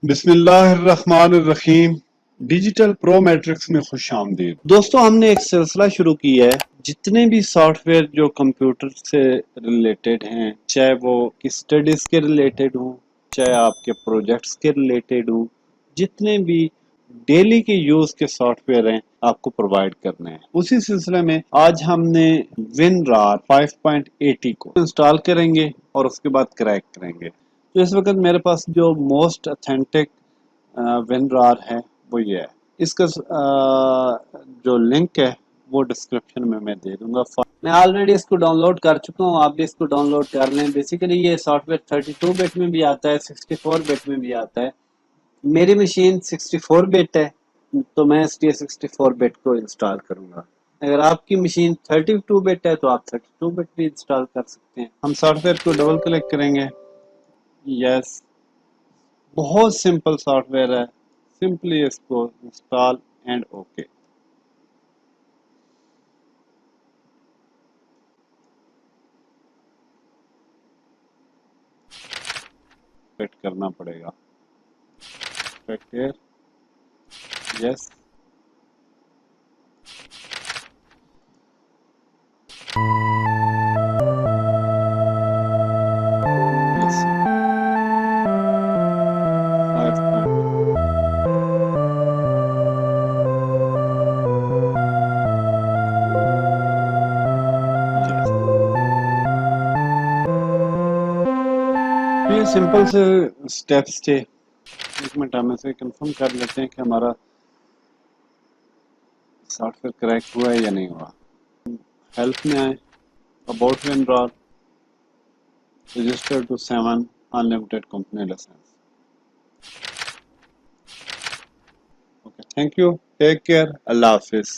بسم اللہ الرحمن الرحیم، ڈیجیٹل پرو میٹرکس میں خوش آمدید۔ دوستو، ہم نے ایک سلسلہ شروع کیا ہے، جتنے بھی سافٹ ویئر جو کمپیوٹر سے ریلیٹڈ ہیں، چاہے وہ اسٹڈیز کے ریلیٹڈ ہوں، چاہے آپ کے پروجیکٹس کے ریلیٹڈ ہوں، جتنے بھی ڈیلی کے یوز کے سافٹ ویئر ہیں آپ کو پرووائڈ کرنے ہیں۔ اسی سلسلے میں آج ہم نے WinRAR 5.80 کو انسٹال کریں گے اور اس کے بعد کریک کریں گے۔ تو اس وقت میرے پاس جو موسٹ اتھینٹک WinRAR ہے وہ یہ ہے۔ اس کا جو لنک ہے وہ ڈسکرپشن میں دے دوں گا۔ میں آلریڈی اس کو ڈاؤن لوڈ کر چکا ہوں، آپ بھی اس کو ڈاؤن لوڈ کر لیں۔ بیسیکلی یہ سافٹ ویئر 32 بٹ میں بھی آتا ہے، 64 بٹ میں بھی آتا ہے۔ میری مشین 64 بٹ ہے تو میں اس لیے 64 بٹ کو انسٹال کروں گا۔ اگر آپ کی مشین 32 بٹ ہے تو آپ 32 بٹ بھی انسٹال کر سکتے ہیں۔ ہم سافٹ ویئر کو ڈبل کلک کریں گے۔ یس، بہت سمپل سافٹ ویئر ہے، سمپلی اس کو انسٹال اینڈ اوکے۔ ویٹ کرنا پڑے گا۔ یس، یہ سمپل سے اسٹیپس تھے۔ ایک منٹ ہم اسے کنفرم کر لیتے ہیں کہ ہمارا سافٹ ویئر کریک ہوا ہے یا نہیں ہوا۔ ہیلپ میں آئیں، about WinRAR، register to 7 unlimited company licence. Okay, thank you, take care, اللہ حافظ۔